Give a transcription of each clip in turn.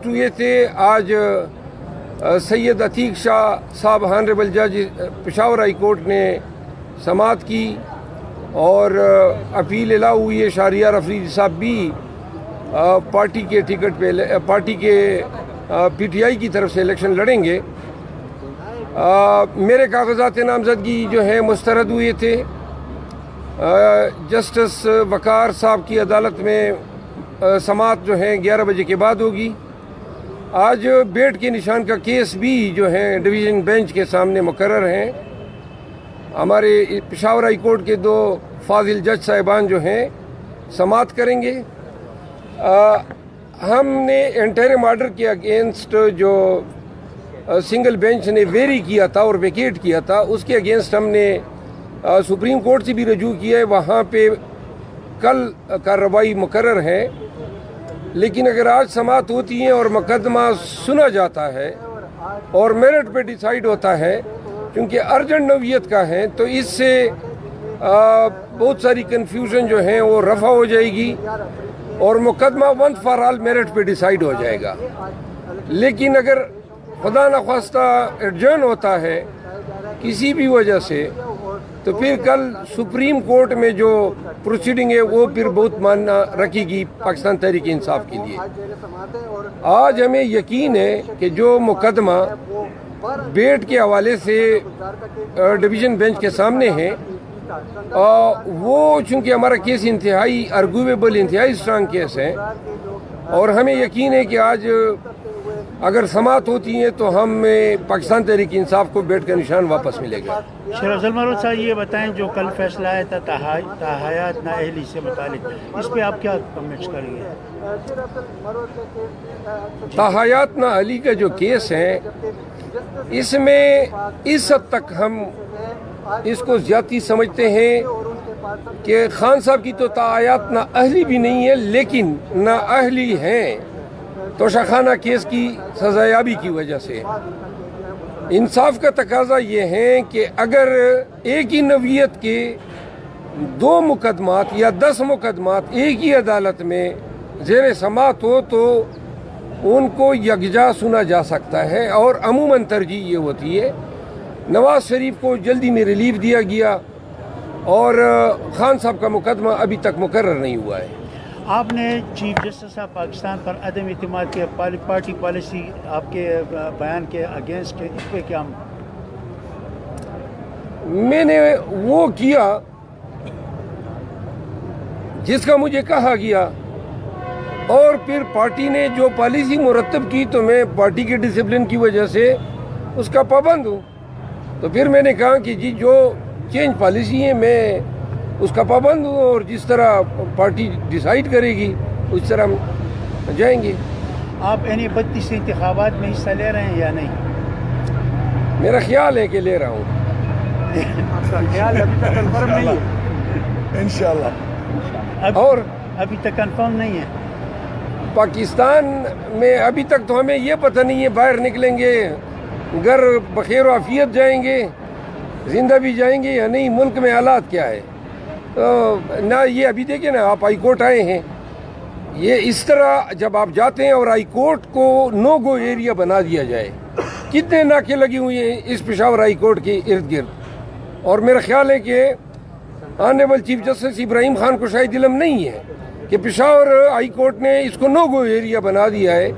ہوئے تھے. آج سید عتیق شاہ صاحب ہانریبل جج پشاور ہائی کورٹ نے سماعت کی اور اپیل الا ہوئی ہے. شہریار افریدی صاحب بھی پارٹی کے ٹکٹ پہ پارٹی کے پی ٹی آئی کی طرف سے الیکشن لڑیں گے. میرے کاغذات نامزدگی جو ہیں مسترد ہوئے تھے. جسٹس وقار صاحب کی عدالت میں سماعت جو ہے 11 بجے کے بعد ہوگی. آج بیٹ کے نشان کا کیس بھی جو ہے ڈویژن بینچ کے سامنے مقرر ہیں. ہمارے پشاور ہائی کورٹ کے 2 فاضل جج صاحبان جو ہیں سماعت کریں گے. ہم نے انٹرم آرڈر کے اگینسٹ جو سنگل بینچ نے ویری کیا تھا اور ویکیٹ کیا تھا اس کے اگینسٹ ہم نے سپریم کورٹ سے بھی رجوع کیا ہے. وہاں پہ کل کارروائی مقرر ہے. لیکن اگر آج سماعت ہوتی ہے اور مقدمہ سنا جاتا ہے اور میرٹ پہ ڈیسائیڈ ہوتا ہے کیونکہ ارجنٹ نوعیت کا ہے تو اس سے بہت ساری کنفیوژن جو ہیں وہ رفع ہو جائے گی اور مقدمہ ونس فار آل میرٹ پہ ڈیسائیڈ ہو جائے گا. لیکن اگر خدا نخواستہ ایڈجرن ہوتا ہے کسی بھی وجہ سے تو پھر کل سپریم کورٹ میں جو پروسیڈنگ ہے وہ پھر بہت معنی رکھے گی پاکستان تحریک انصاف کے لیے. آج ہمیں یقین ہے کہ جو مقدمہ بیٹ کے حوالے سے ڈویژن بینچ کے سامنے ہے وہ چونکہ ہمارا کیس انتہائی ارگویبل انتہائی اسٹرانگ کیس ہے اور ہمیں یقین ہے کہ آج اگر سماعت ہوتی ہے تو ہم پاکستان تحریک انصاف کو بیٹ کا نشان واپس ملے گا. شیر افضل مروت صاحب یہ بتائیں جو کل فیصلہ آیا تھا تاحیات نااہلی سے متعلق اس پہ آپ کیا کمنٹس کریں گے؟ تاحیات نااہلی کا جو کیس ہے اس میں اس حد تک ہم اس کو زیادتی سمجھتے ہیں کہ خان صاحب کی تو تاحیات نااہلی بھی نہیں ہے لیکن نااہلی ہیں توشاخانہ کیس کی سزایابی کی وجہ سے. انصاف کا تقاضا یہ ہے کہ اگر ایک ہی نوعیت کے 2 مقدمات یا 10 مقدمات ایک ہی عدالت میں زیر سماعت ہو تو ان کو یکجا سنا جا سکتا ہے اور عموماً ترجیح یہ ہوتی ہے. نواز شریف کو جلدی میں ریلیف دیا گیا اور خان صاحب کا مقدمہ ابھی تک مقرر نہیں ہوا ہے. آپ نے چیف جسٹس آف پاکستان پر عدم اعتماد کے پارٹی پالیسی آپ کے بیان کے اگینسٹ اس پہ کیا؟ میں نے وہ کیا جس کا مجھے کہا گیا اور پھر پارٹی نے جو پالیسی مرتب کی تو میں پارٹی کے ڈسپلن کی وجہ سے اس کا پابند ہوں. تو پھر میں نے کہا کہ جی جو چینج پالیسی ہے میں اس کا پابند ہوں اور جس طرح پارٹی ڈیسائیڈ کرے گی اس طرح ہم جائیں گے. آپ 32 انتخابات میں حصہ لے رہے ہیں یا نہیں؟ میرا خیال ہے کہ لے رہا ہوں. خیال ابھی تک کنفرم نہیں ہے انشاءاللہ. اور ابھی تک کنفرم نہیں ہے. پاکستان میں ابھی تک تو ہمیں یہ پتہ نہیں ہے باہر نکلیں گے گھر بخیر و عافیت جائیں گے زندہ بھی جائیں گے یا نہیں ملک میں حالات کیا ہے. تو نہ یہ ابھی دیکھیں نا آپ ہائی کورٹ آئے ہیں یہ اس طرح جب آپ جاتے ہیں اور ہائی کورٹ کو نو گو ایریا بنا دیا جائے کتنے ناکے لگے ہوئے ہیں اس پشاور ہائی کورٹ کے ارد گرد. اور میرا خیال ہے کہ آنریبل چیف جسٹس ابراہیم خان کو شاید علم نہیں ہے کہ پشاور ہائی کورٹ نے اس کو نو گو ایریا بنا دیا ہے.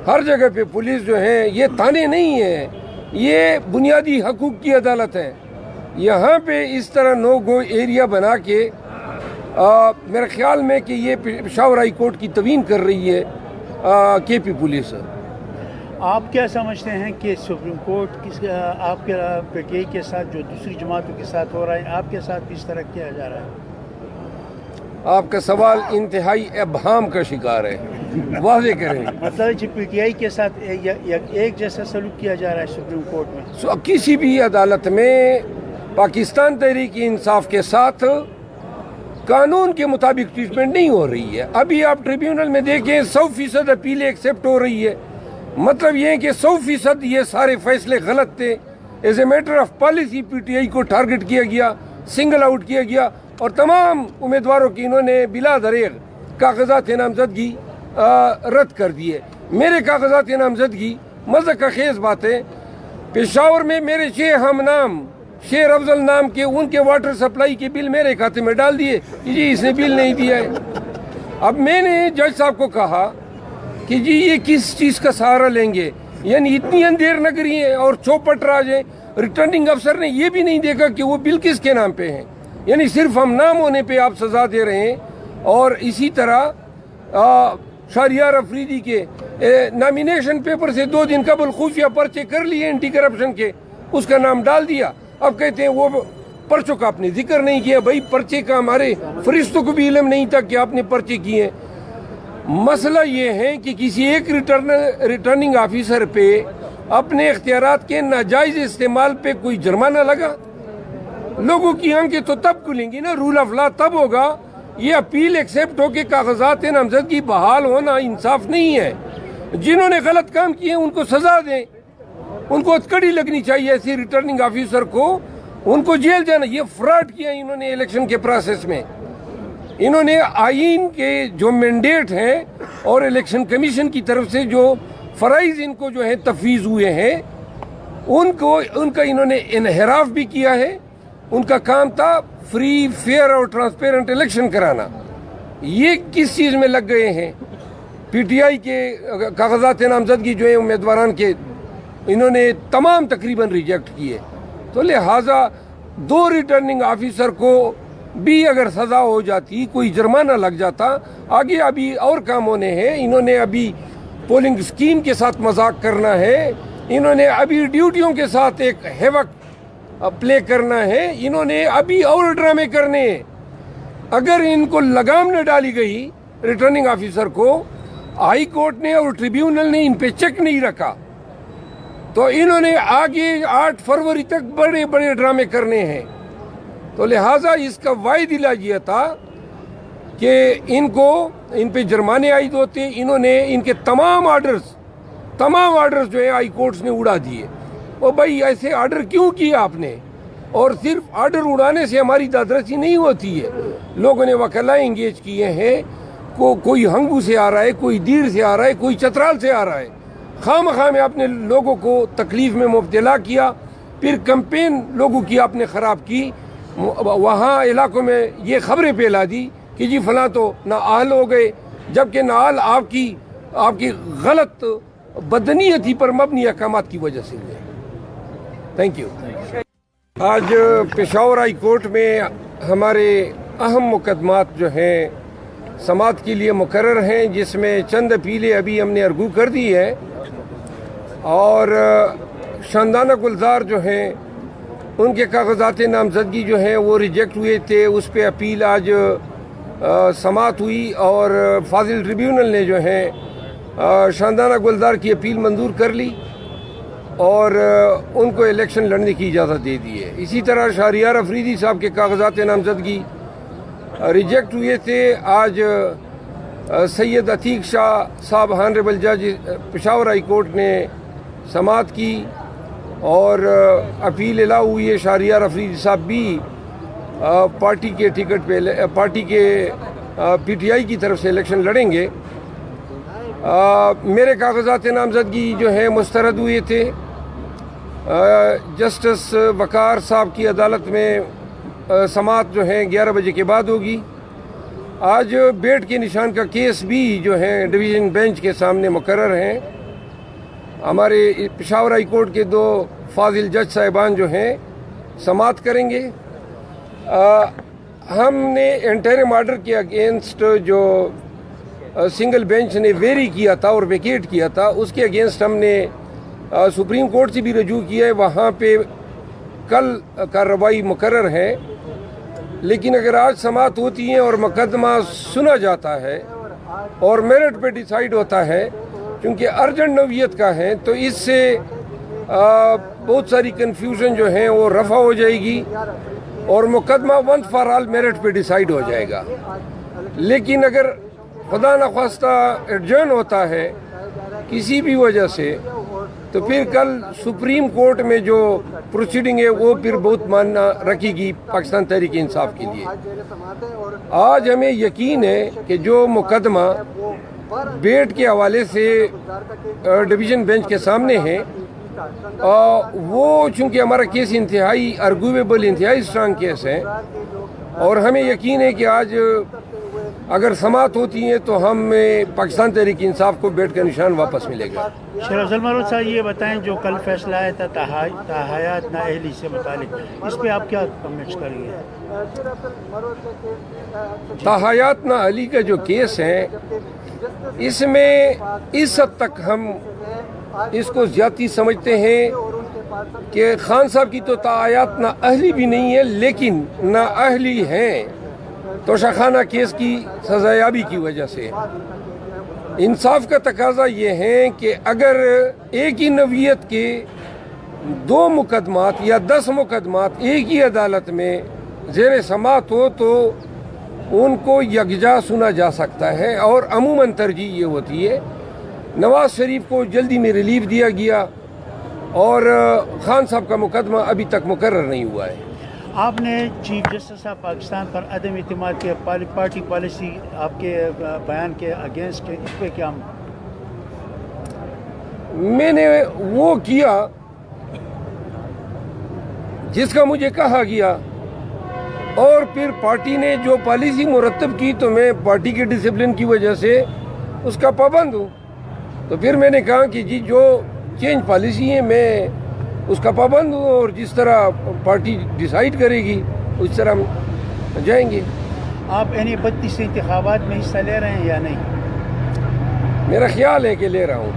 ہر جگہ پہ پولیس جو ہے یہ تانے نہیں ہیں یہ بنیادی حقوق کی عدالت ہے. یہاں پہ اس طرح نو گو ایریا بنا کے میرے خیال میں کہ یہ پشاور ہائی کورٹ کی توہین کر رہی ہے کے پی پولیس. آپ کیا سمجھتے ہیں کہ سپریم کورٹ آپ کے پی ٹی آئی کے ساتھ جو دوسری جماعتوں کے ساتھ ہو رہا ہے آپ کے ساتھ کس طرح کیا جا رہا ہے؟ آپ کا سوال انتہائی ابہام کا شکار ہے. واضح کریں. مطلب پی ٹی آئی کے ساتھ ایک جیسا سلوک کیا جا رہا ہے سپریم کورٹ میں؟ کسی بھی عدالت میں پاکستان تحریک انصاف کے ساتھ قانون کے مطابق ٹریٹمنٹ نہیں ہو رہی ہے. ابھی آپ ٹریبیونل میں دیکھیں 100% اپیلیں ایکسیپٹ ہو رہی ہے. مطلب یہ ہے کہ 100% یہ سارے فیصلے غلط تھے. As a matter of policy P T I کو ٹارگٹ کیا گیا سنگل آؤٹ کیا گیا اور تمام امیدواروں کی انہوں نے بلا دریغ کاغذات نامزدگی رد کر دیے. میرے کاغذات نامزدگی مذہب کا خیز بات ہے، پشاور میں میرے 6 ہم نام شیر افضل نام کے ان کے واٹر سپلائی کے بل میرے کھاتے میں ڈال دیے کہ جی اس نے بل نہیں دیا ہے۔ اب میں نے جج صاحب کو کہا کہ جی یہ کس چیز کا سہارا لیں گے، یعنی اتنی اندھیر نگری ہے اور چوپٹ راج ہے، ریٹرننگ افسر نے یہ بھی نہیں دیکھا کہ وہ بل کس کے نام پہ ہیں، یعنی صرف ہم نام ہونے پہ آپ سزا دے رہے ہیں۔ اور اسی طرح شہریار افریدی کے نامینیشن پیپر سے 2 دن قبل خفیہ پرچے کر لیے اینٹی کرپشن کے، اس کا نام ڈال دیا۔ اب کہتے ہیں وہ پرچوں کا آپ نے ذکر نہیں کیا۔ بھائی پرچے کا ہمارے فرشتوں کو بھی علم نہیں تھا کہ آپ نے پرچے کیے ہیں۔ مسئلہ یہ ہے کہ کسی ایک ریٹرننگ آفیسر پہ اپنے اختیارات کے ناجائز استعمال پہ کوئی جرمانہ لگا، لوگوں کی آنکھیں تو تب کھلیں گی نا، رول آف لا تب ہوگا۔ یہ اپیل ایکسیپٹ ہو کے کاغذات نامزدگی بحال ہونا انصاف نہیں ہے۔ جنہوں نے غلط کام کیے ان کو سزا دیں، ان کو کڑی لگنی چاہیے ایسی ریٹرننگ آفیسر کو، ان کو جیل جانا۔ یہ فراڈ کیا انہوں نے الیکشن کے پروسیس میں، انہوں نے آئین کے جو مینڈیٹ ہیں اور الیکشن کمیشن کی طرف سے جو فرائض ان کو جو ہے تفویض ہوئے ہیں ان کا انہوں نے انحراف بھی کیا ہے۔ ان کا کام تھا فری، فیئر اور ٹرانسپیرنٹ الیکشن کرانا، یہ کس چیز میں لگ گئے ہیں؟ پی ٹی آئی کے کاغذات نامزدگی جو ہیں امیدواران کے انہوں نے تمام تقریباً ریجیکٹ کیے۔ تو لہٰذا 2 ریٹرننگ آفیسر کو بھی اگر سزا ہو جاتی، کوئی جرمانہ لگ جاتا، آگے ابھی اور کام ہونے ہیں۔ انہوں نے ابھی پولنگ سکیم کے ساتھ مذاق کرنا ہے، انہوں نے ابھی ڈیوٹیوں کے ساتھ ایک ہیوک پلے کرنا ہے، انہوں نے ابھی اور ڈرامے کرنے ہیں۔ اگر ان کو لگام نہ ڈالی گئی ریٹرننگ آفیسر کو، ہائی کورٹ نے اور ٹریبیونل نے ان پہ چیک نہیں رکھا، تو انہوں نے آگے 8 فروری تک بڑے بڑے ڈرامے کرنے ہیں۔ تو لہٰذا اس کا واحد علاج یہ تھا کہ ان پہ جرمانے عائد ہوتے۔ انہوں نے ان کے تمام آرڈرز جو ہے ہائی کورٹس نے اڑا دیے۔ اور بھائی ایسے آرڈر کیوں کیے آپ نے؟ اور صرف آرڈر اڑانے سے ہماری دادرسی نہیں ہوتی ہے، لوگوں نے وکلا انگیج کیے ہیں، کوئی ہنگو سے آ رہا ہے، کوئی دیر سے آ رہا ہے، کوئی چترال سے آ رہا ہے۔ خام میں آپ نے لوگوں کو تکلیف میں مبتلا کیا، پھر کمپین لوگوں کی آپ نے خراب کی، وہاں علاقوں میں یہ خبریں پھیلا دی کہ جی فلاں تو نااہل ہو گئے، جبکہ نااہل آپ کی غلط بدنیتی پر مبنی احکامات کی وجہ سے ہوئے۔ Thank you. آج پشاور ہائی کورٹ میں ہمارے اہم مقدمات جو ہیں سماعت کے لیے مقرر ہیں، جس میں چند اپیلیں ابھی ہم نے ارگو کر دی ہے، اور شاندانہ گلزار جو ہیں ان کے کاغذات نامزدگی جو ہیں وہ ریجیکٹ ہوئے تھے، اس پہ اپیل آج سماعت ہوئی، اور فاضل ٹریبیونل نے جو ہے شاندانہ گلزار کی اپیل منظور کر لی اور ان کو الیکشن لڑنے کی اجازت دے دی ہے۔ اسی طرح شہریار افریدی صاحب کے کاغذات نامزدگی ریجیکٹ ہوئے تھے، آج سید عتیق شاہ صاحب ہانریبل جج پشاور ہائی کورٹ نے سماعت کی اور اپیل الا ہوئی ہے۔ شہریار افریدی صاحب بھی پارٹی کے ٹکٹ پہ پارٹی کے پی ٹی آئی کی طرف سے الیکشن لڑیں گے۔ میرے کاغذات نامزدگی جو ہیں مسترد ہوئے تھے، جسٹس وقار صاحب کی عدالت میں سماعت جو ہے 11 بجے کے بعد ہوگی۔ آج بیٹ کے نشان کا کیس بھی جو ہے ڈویژن بینچ کے سامنے مقرر ہیں۔ ہمارے پشاور ہائی کورٹ کے 2 فاضل جج صاحبان جو ہیں سماعت کریں گے۔ ہم نے انٹرم آرڈر کے اگینسٹ جو سنگل بینچ نے ویری کیا تھا اور ویکیٹ کیا تھا، اس کے اگینسٹ ہم نے سپریم کورٹ سے بھی رجوع کیا ہے، وہاں پہ کل کارروائی مقرر ہے۔ لیکن اگر آج سماعت ہوتی ہے اور مقدمہ سنا جاتا ہے اور میرٹ پہ ڈیسائیڈ ہوتا ہے، کیونکہ ارجنٹ نوعیت کا ہے، تو اس سے بہت ساری کنفیوژن جو ہیں وہ رفع ہو جائے گی اور مقدمہ ونس فار آل میرٹ پہ ڈیسائیڈ ہو جائے گا۔ لیکن اگر خدا نخواستہ ایڈجرن ہوتا ہے کسی بھی وجہ سے، تو پھر کل سپریم کورٹ میں جو پروسیڈنگ ہے وہ پھر بہت معنی رکھے گی پاکستان تحریک انصاف کے لیے۔ آج ہمیں یقین ہے کہ جو مقدمہ بیٹ کے حوالے سے ڈویژن بینچ کے سامنے ہیں. وہ چونکہ ہمارا کیس انتہائی ارگویبل انتہائی اسٹرانگ کیس ہے اور ہمیں یقین ہے کہ آج اگر سماعت ہوتی ہیں تو ہمیں پاکستان تحریک انصاف کو بیٹ کا نشان واپس ملے گا. شیر افضل مروت صاحب یہ بتائیں جو کل فیصلہ آیا تھا تاحیات نااہلی سے متعلق، اس پہ آپ کیا کمنٹس کریں گے؟ تاحیات نااہلی کا جو کیس ہے اس میں اس حد تک ہم اس کو زیادتی سمجھتے ہیں کہ خان صاحب کی تو تاحیات نااہلی بھی نہیں ہے، لیکن نااہلی ہیں توشہ کیس کی سزایابی کی وجہ سے. انصاف کا تقاضا یہ ہے کہ اگر ایک ہی نوعیت کے 2 مقدمات یا 10 مقدمات ایک ہی عدالت میں زیر سماعت ہو تو ان کو یکجا سنا جا سکتا ہے، اور عموماً ترجیح یہ ہوتی ہے. نواز شریف کو جلدی میں ریلیف دیا گیا اور خان صاحب کا مقدمہ ابھی تک مقرر نہیں ہوا ہے. آپ نے چیف جسٹس آف پاکستان پر عدم اعتماد کے پارٹی پالیسی آپ کے بیان کے اگینسٹ، اس پہ کیا؟ میں نے وہ کیا جس کا مجھے کہا گیا، اور پھر پارٹی نے جو پالیسی مرتب کی تو میں پارٹی کے ڈسپلن کی وجہ سے اس کا پابند ہوں. تو پھر میں نے کہا کہ جی جو چینج پالیسی ہے میں اس کا پابند ہوں، اور جس طرح پارٹی ڈیسائیڈ کرے گی اس طرح ہم جائیں گے. آپ یعنی 32 انتخابات میں حصہ لے رہے ہیں یا نہیں؟ میرا خیال ہے کہ لے رہا ہوں.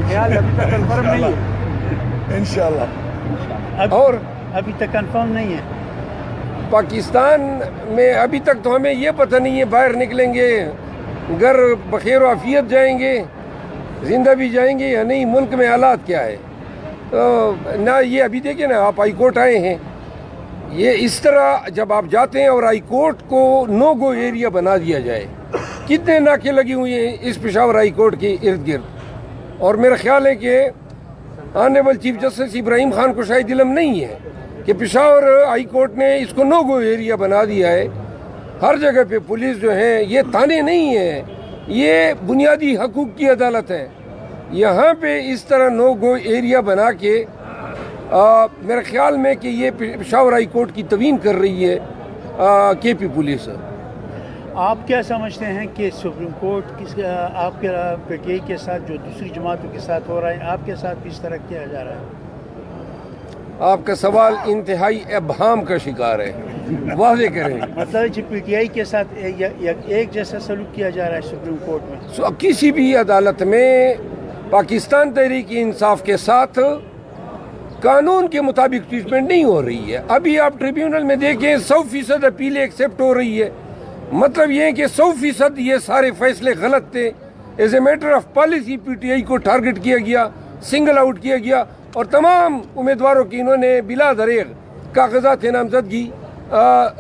خیال ابھی تک کنفرم نہیں ہے انشاءاللہ، اور ابھی تک کنفرم نہیں ہے. پاکستان میں ابھی تک تو ہمیں یہ پتہ نہیں ہے باہر نکلیں گے گھر بخیر و عافیت جائیں گے، زندہ بھی جائیں گے یا نہیں، ملک میں حالات کیا ہے. تو نہ یہ ابھی دیکھیں نا، آپ ہائی کورٹ آئے ہیں، یہ اس طرح جب آپ جاتے ہیں اور ہائی کورٹ کو نو گو ایریا بنا دیا جائے، کتنے ناکے لگی ہوئی ہیں اس پشاور ہائی کورٹ کے ارد گرد. اور میرا خیال ہے کہ آنریبل چیف جسٹس ابراہیم خان کو شاید علم نہیں ہے کہ پشاور ہائی کورٹ نے اس کو نو گو ایریا بنا دیا ہے. ہر جگہ پہ پولیس جو ہے، یہ تھانے نہیں ہیں، یہ بنیادی حقوق کی عدالت ہے. یہاں پہ اس طرح نو گو ایریا بنا کے میرے خیال میں کہ یہ پشاور ہائی کورٹ کی توہین کر رہی ہے کے پی پولیس. آپ کیا سمجھتے ہیں کہ سپریم کورٹ آپ کے پی ٹی آئی کے ساتھ جو دوسری جماعتوں کے ساتھ ہو رہا ہے، آپ کے ساتھ بھی اس طرح کیا جا رہا ہے؟ آپ کا سوال انتہائی ابہام کا شکار ہے، واضح کریں. مطلب جی پی ٹی آئی کے ساتھ ایک جیسا سلوک کیا جا رہا ہے سپریم کورٹ میں؟ کسی بھی عدالت میں پاکستان تحریک انصاف کے ساتھ قانون کے مطابق ٹریٹمنٹ نہیں ہو رہی ہے. ابھی آپ ٹریبیونل میں دیکھیں 100% اپیلیں ایکسیپٹ ہو رہی ہے. مطلب یہ ہے کہ 100% یہ سارے فیصلے غلط تھے. As a matter of policy P T I کو ٹارگٹ کیا گیا، سنگل آؤٹ کیا گیا، اور تمام امیدواروں کی انہوں نے بلا دریغ کاغذات نامزدگی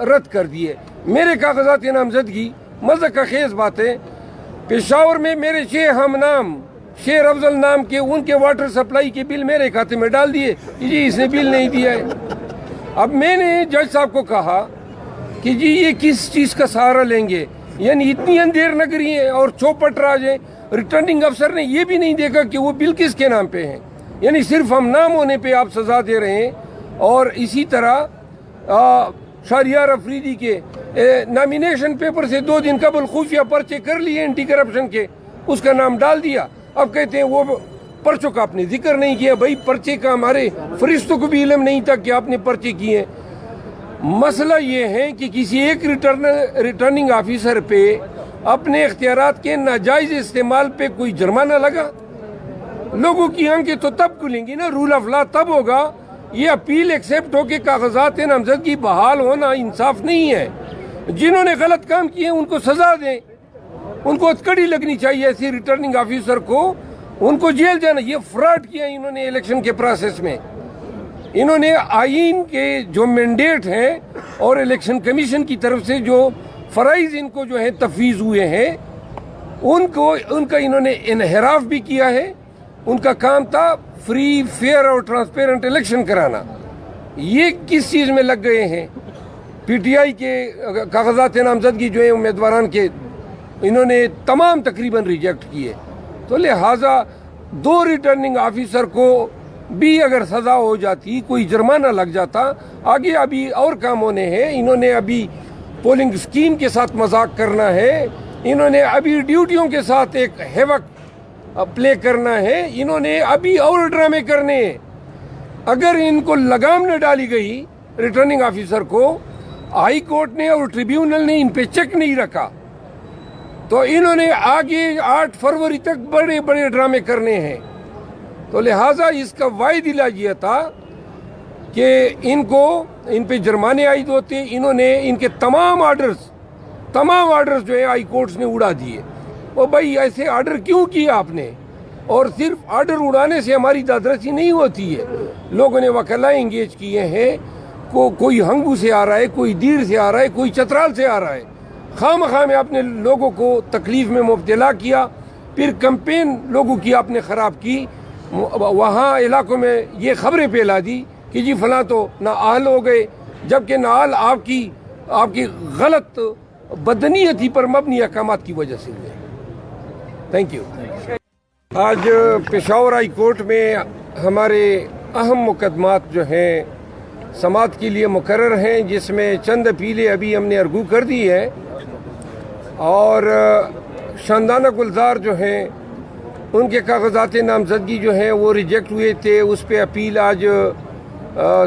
رد کر دیے. میرے کاغذات نامزدگی مذہق خیز بات ہے. پشاور میں میرے 6 ہم نام شیر افضل نام کے ان کے واٹر سپلائی کے بل میرے کھاتے میں ڈال دیے، جی اس نے بل نہیں دیا ہے. اب میں نے جج صاحب کو کہا کہ جی یہ کس چیز کا سہارا لیں گے، یعنی اتنی اندھیر نگری ہے اور چوپٹ راج ہے. ریٹرننگ افسر نے یہ بھی نہیں دیکھا کہ وہ بل کس کے نام پہ ہیں، یعنی صرف ہم نام ہونے پہ آپ سزا دے رہے ہیں. اور اسی طرح شہریار افریدی کے نامینیشن پیپر سے 2 دن قبل خفیہ پرچے کر لیے اینٹی کرپشن کے، اس کا نام ڈال دیا. اب کہتے ہیں وہ پرچوں کا آپ نے ذکر نہیں کیا. بھائی پرچے کا ہمارے فرشتوں کو بھی علم نہیں تھا کہ آپ نے پرچے کیے. مسئلہ یہ ہے کہ کسی ایک ریٹرننگ آفیسر پہ اپنے اختیارات کے ناجائز استعمال پہ کوئی جرمانہ لگا. لوگوں کی آنکھیں تو تب کھلیں گی نا، رول آف لا تب ہوگا. یہ اپیل ایکسیپٹ ہو کے کاغذات نامزدگی بحال ہونا انصاف نہیں ہے. جنہوں نے غلط کام کیے ان کو سزا دیں، ان کو کڑی لگنی چاہیے. ایسی ریٹرننگ آفیسر کو ان کو جیل جانا. یہ فراڈ کیا انہوں نے الیکشن کے پروسیس میں. انہوں نے آئین کے جو مینڈیٹ ہیں اور الیکشن کمیشن کی طرف سے جو فرائض ان کو جو ہے تفویض ہوئے ہیں ان کا انہوں نے انحراف بھی کیا ہے. ان کا کام تھا فری، فیئر اور ٹرانسپیرنٹ الیکشن کرانا. یہ کس چیز میں لگ گئے ہیں؟ پی ٹی آئی کے کاغذات نامزدگی جو ہیں امیدواران کے انہوں نے تمام تقریباً ریجیکٹ کیے. تو لہٰذا 2 ریٹرننگ آفیسر کو بھی اگر سزا ہو جاتی, کوئی جرمانہ لگ جاتا, آگے ابھی اور کام ہونے ہیں. انہوں نے ابھی پولنگ اسکیم کے ساتھ مذاق کرنا ہے, انہوں نے ابھی ڈیوٹیوں کے ساتھ ایک ہیوک پلے کرنا ہے, انہوں نے ابھی اور ڈرامے کرنے ہیں. اگر ان کو لگام نہ ڈالی گئی ریٹرننگ آفیسر کو, ہائی کورٹ نے اور ٹریبیونل نے ان پہ چیک نہیں رکھا, تو انہوں نے آگے 8 فروری تک بڑے بڑے ڈرامے کرنے ہیں. تو لہٰذا اس کا واحد علاج یہ تھا کہ ان پہ جرمانے عائد ہوتے. انہوں نے ان کے تمام آرڈرز جو ہیں ہائی کورٹس نے اڑا دیے. وہ بھائی ایسے آرڈر کیوں کیا آپ نے؟ اور صرف آرڈر اڑانے سے ہماری دادرسی نہیں ہوتی ہے. لوگوں نے وکلاء انگیج کیے ہیں, کوئی ہنگو سے آ رہا ہے, کوئی دیر سے آ رہا ہے, کوئی چترال سے آ رہا ہے. خواہ مخواہ میں آپ نے لوگوں کو تکلیف میں مبتلا کیا, پھر کمپین لوگوں کی آپ نے خراب کی. وہاں علاقوں میں یہ خبریں پھیلا دی کہ جی فلاں تو نااہل ہو گئے, جبکہ نااہل آپ کی غلط بدنیتی پر مبنی احکامات کی وجہ سے ہوئے. Thank you. آج پشاور ہائی کورٹ میں ہمارے اہم مقدمات جو ہیں سماعت کے لیے مقرر ہیں, جس میں چند اپیلیں ابھی ہم نے ارگو کر دی ہے, اور شاندانہ گلزار جو ہیں ان کے کاغذات نامزدگی جو ہیں وہ ریجیکٹ ہوئے تھے. اس پہ اپیل آج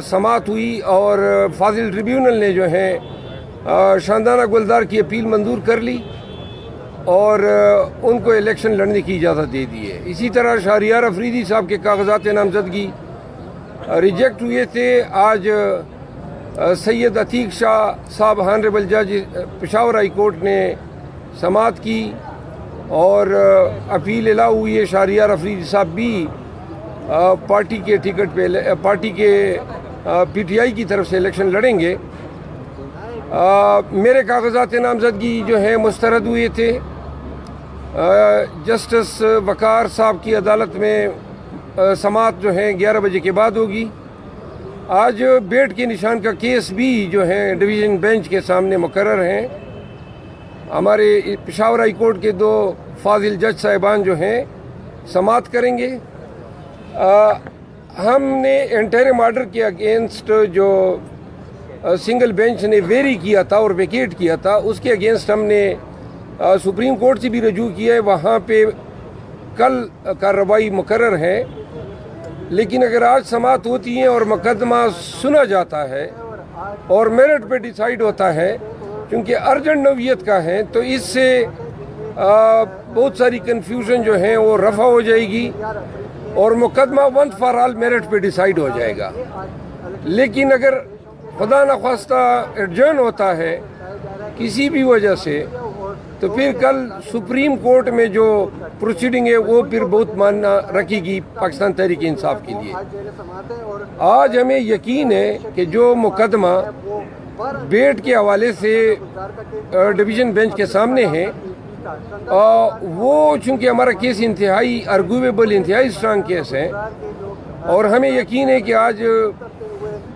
سماعت ہوئی, اور فاضل ٹریبیونل نے جو ہے شاندانہ گلزار کی اپیل منظور کر لی اور ان کو الیکشن لڑنے کی اجازت دے دی ہے. اسی طرح شہریار افریدی صاحب کے کاغذات نامزدگی ریجیکٹ ہوئے تھے. آج سید عتیق شاہ صاحب ہانریبل جج پشاور ہائی کورٹ نے سماعت کی اور اپیل الاؤ ہوئی ہے. شہریار افریدی صاحب بھی پارٹی کے ٹکٹ پہ پارٹی کے پی ٹی آئی کی طرف سے الیکشن لڑیں گے. میرے کاغذات نامزدگی جو ہیں مسترد ہوئے تھے. جسٹس وقار صاحب کی عدالت میں سماعت جو ہے 11 بجے کے بعد ہوگی. آج بیٹ کے نشان کا کیس بھی جو ہے ڈویژن بینچ کے سامنے مقرر ہیں. ہمارے پشاور ہائی کورٹ کے 2 فاضل جج صاحبان جو ہیں سماعت کریں گے. ہم نے انٹرم آرڈر کے اگینسٹ جو سنگل بینچ نے ویری کیا تھا اور ویکیٹ کیا تھا, اس کے اگینسٹ ہم نے سپریم کورٹ سے بھی رجوع کیا ہے. وہاں پہ کل کارروائی مقرر ہے, لیکن اگر آج سماعت ہوتی ہے اور مقدمہ سنا جاتا ہے اور میرٹ پہ ڈیسائیڈ ہوتا ہے, کیونکہ ارجنٹ نوعیت کا ہے, تو اس سے بہت ساری کنفیوژن جو ہیں وہ رفع ہو جائے گی اور مقدمہ ونس فار آل میرٹ پہ ڈیسائیڈ ہو جائے گا. لیکن اگر خدا نخواستہ ایڈجرن ہوتا ہے کسی بھی وجہ سے, تو پھر کل سپریم کورٹ میں جو پروسیڈنگ ہے وہ پھر بہت معنی رکھے گی پاکستان تحریک انصاف کے لیے. آج ہمیں یقین ہے کہ جو مقدمہ بیٹ کے حوالے سے ڈویژن بینچ کے سامنے ہے, وہ چونکہ ہمارا کیس انتہائی ارگویبل, انتہائی اسٹرانگ کیس ہے, اور ہمیں یقین ہے کہ آج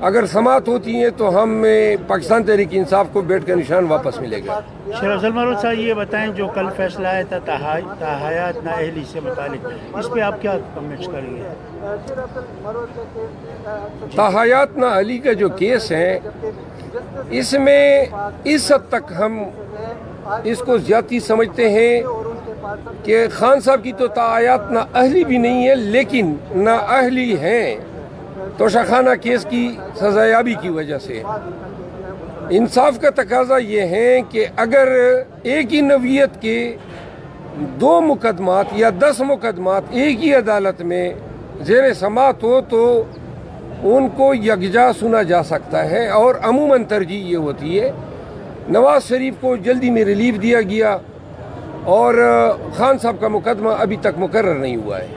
اگر سماعت ہوتی ہیں تو ہمیں پاکستان تحریک انصاف کو بیٹ کا نشان واپس ملے گا. شیر افضل مرود صاحب یہ بتائیں, جو کل فیصلہ آیا تھا تاحیات نااہلی سے متعلق, اس پہ آپ کیا کمنٹس کریں گے؟ تاحیات نااہلی کا جو کیس ہے, اس میں اس حد تک ہم اس کو زیادتی سمجھتے ہیں کہ خان صاحب کی تو تاحیات نااہلی بھی نہیں ہے, لیکن نااہلی ہیں توشاخانہ کیس کی سزایابی کی وجہ سے. انصاف کا تقاضا یہ ہے کہ اگر ایک ہی نوعیت کے 2 مقدمات یا 10 مقدمات ایک ہی عدالت میں زیر سماعت ہو تو ان کو یکجا سنا جا سکتا ہے, اور عموماً ترجیح یہ ہوتی ہے. نواز شریف کو جلدی میں ریلیف دیا گیا اور خان صاحب کا مقدمہ ابھی تک مقرر نہیں ہوا ہے.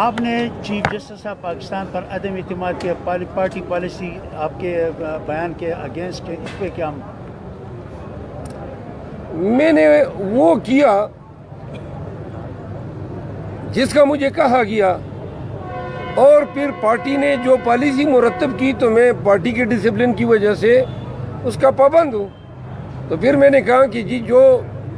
آپ نے چیف جسٹس آف پاکستان پر عدم اعتماد کے پارٹی پالیسی آپ کے بیان کے اگینسٹ, اس پہ کیا؟ میں نے وہ کیا جس کا مجھے کہا گیا, اور پھر پارٹی نے جو پالیسی مرتب کی تو میں پارٹی کے ڈسپلن کی وجہ سے اس کا پابند ہوں. تو پھر میں نے کہا کہ جی جو